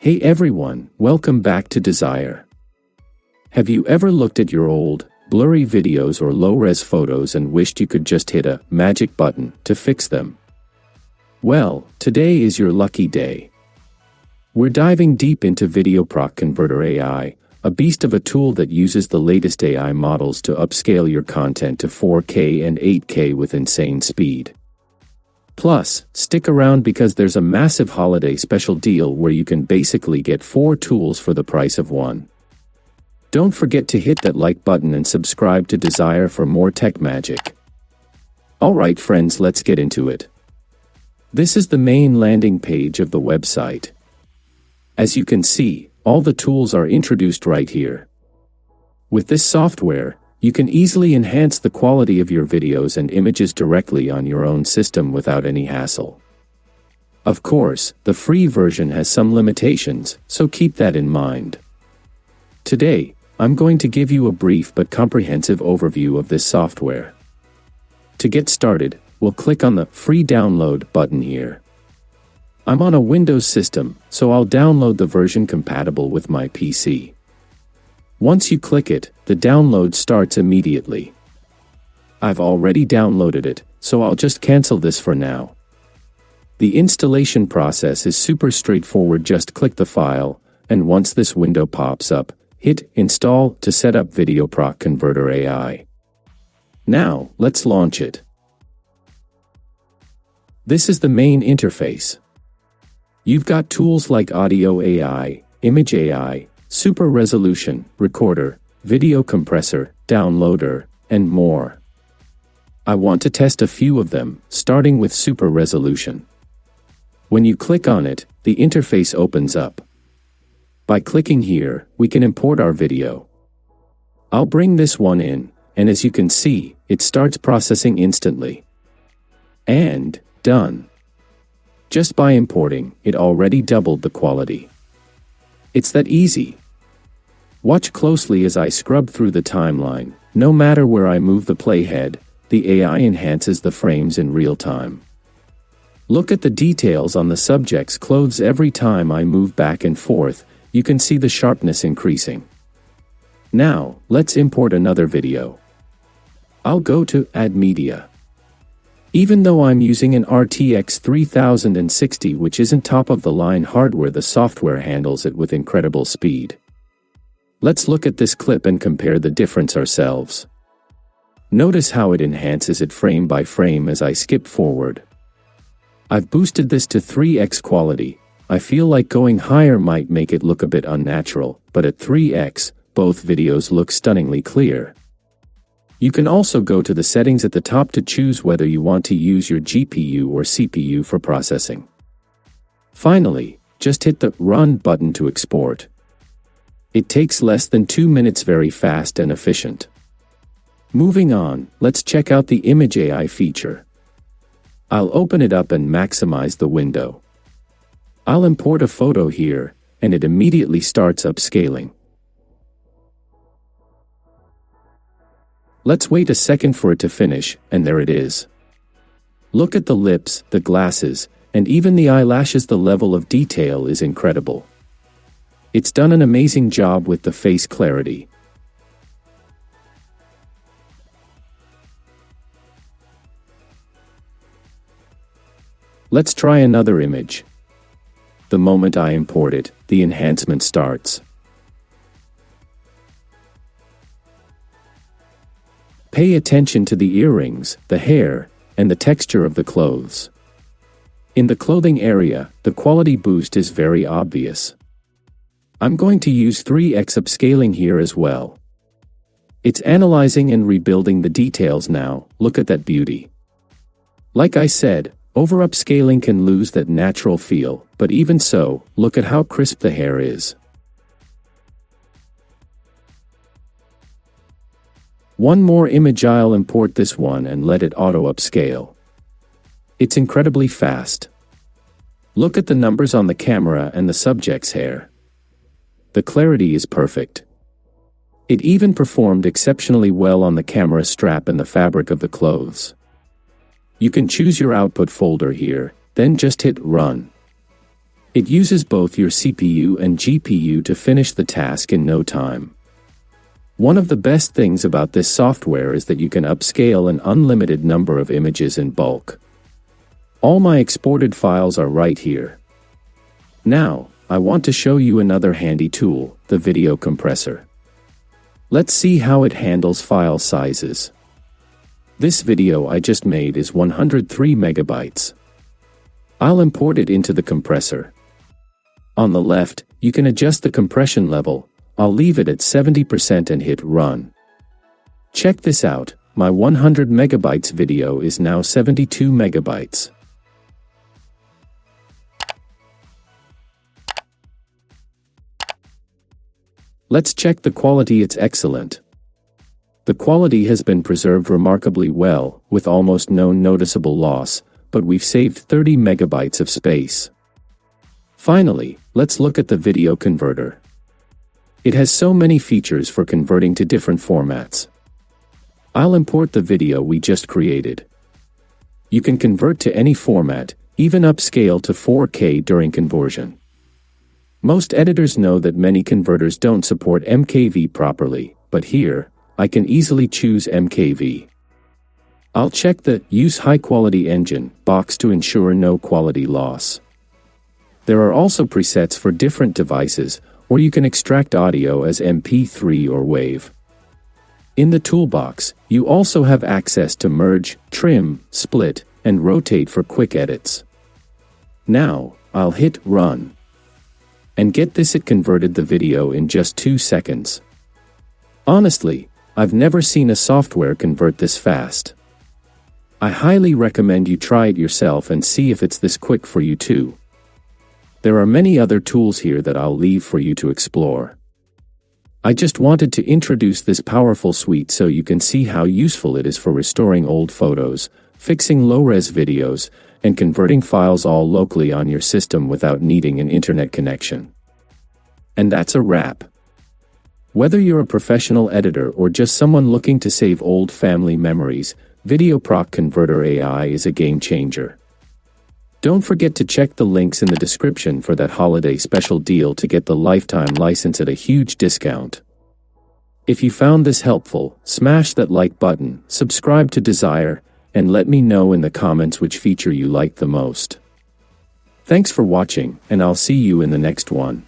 Hey everyone, welcome back to Desire. Have you ever looked at your old, blurry videos or low-res photos and wished you could just hit a magic button to fix them? Well, today is your lucky day. We're diving deep into VideoProc Converter AI, a beast of a tool that uses the latest AI models to upscale your content to 4K and 8K with insane speed. Plus, stick around because there's a massive holiday special deal where you can basically get 4 tools for the price of 1. Don't forget to hit that like button and subscribe to Desire for more tech magic. Alright friends, let's get into it. This is the main landing page of the website. As you can see, all the tools are introduced right here. With this software, you can easily enhance the quality of your videos and images directly on your own system without any hassle. Of course, the free version has some limitations, so keep that in mind. Today, I'm going to give you a brief but comprehensive overview of this software. To get started, we'll click on the Free Download button here. I'm on a Windows system, so I'll download the version compatible with my PC. Once you click it, the download starts immediately. I've already downloaded it, so I'll just cancel this for now. The installation process is super straightforward. Just click the file, and once this window pops up, hit Install to set up VideoProc Converter AI. Now, let's launch it. This is the main interface. You've got tools like Audio AI, Image AI, Super Resolution, Recorder, Video Compressor, Downloader, and more. I want to test a few of them, starting with Super Resolution. When you click on it, the interface opens up. By clicking here, we can import our video. I'll bring this one in, and as you can see, it starts processing instantly. And done. Just by importing, it already doubled the quality. It's that easy. Watch closely as I scrub through the timeline. No matter where I move the playhead, the AI enhances the frames in real time. Look at the details on the subject's clothes. Every time I move back and forth, you can see the sharpness increasing. Now, let's import another video. I'll go to Add Media. Even though I'm using an RTX 3060, which isn't top-of-the-line hardware, the software handles it with incredible speed. Let's look at this clip and compare the difference ourselves. Notice how it enhances it frame by frame as I skip forward. I've boosted this to 3x quality. I feel like going higher might make it look a bit unnatural, but at 3x, both videos look stunningly clear. You can also go to the settings at the top to choose whether you want to use your GPU or CPU for processing. Finally, just hit the Run button to export. It takes less than 2 minutes, very fast and efficient. Moving on, let's check out the Image AI feature. I'll open it up and maximize the window. I'll import a photo here, and it immediately starts upscaling. Let's wait a second for it to finish, and there it is. Look at the lips, the glasses, and even the eyelashes. The level of detail is incredible. It's done an amazing job with the face clarity. Let's try another image. The moment I import it, the enhancement starts. Pay attention to the earrings, the hair, and the texture of the clothes. In the clothing area, the quality boost is very obvious. I'm going to use 3x upscaling here as well. It's analyzing and rebuilding the details now. Look at that beauty. Like I said, over-upscaling can lose that natural feel, but even so, look at how crisp the hair is. One more image. I'll import this one and let it auto-upscale. It's incredibly fast. Look at the numbers on the camera and the subject's hair. The clarity is perfect. It even performed exceptionally well on the camera strap and the fabric of the clothes. You can choose your output folder here, then just hit Run. It uses both your CPU and GPU to finish the task in no time. One of the best things about this software is that you can upscale an unlimited number of images in bulk. All my exported files are right here. Now, I want to show you another handy tool, the video compressor. Let's see how it handles file sizes. This video I just made is 103 megabytes. I'll import it into the compressor. On the left, you can adjust the compression level. I'll leave it at 70% and hit run. Check this out, my 100 megabytes video is now 72 megabytes. Let's check the quality. It's excellent. The quality has been preserved remarkably well, with almost no noticeable loss, but we've saved 30 megabytes of space. Finally, let's look at the video converter. It has so many features for converting to different formats. I'll import the video we just created. You can convert to any format, even upscale to 4K during conversion. Most editors know that many converters don't support MKV properly, but here, I can easily choose MKV. I'll check the Use High Quality Engine box to ensure no quality loss. There are also presets for different devices, or you can extract audio as MP3 or WAV. In the toolbox, you also have access to merge, trim, split, and rotate for quick edits. Now, I'll hit run. And get this, it converted the video in just 2 seconds. Honestly, I've never seen a software convert this fast. I highly recommend you try it yourself and see if it's this quick for you too. There are many other tools here that I'll leave for you to explore. I just wanted to introduce this powerful suite so you can see how useful it is for restoring old photos, fixing low-res videos, and converting files all locally on your system without needing an internet connection. And that's a wrap. Whether you're a professional editor or just someone looking to save old family memories, VideoProc Converter AI is a game changer. Don't forget to check the links in the description for that holiday special deal to get the lifetime license at a huge discount. If you found this helpful, smash that like button, subscribe to Desire, and let me know in the comments which feature you like the most. Thanks for watching, and I'll see you in the next one.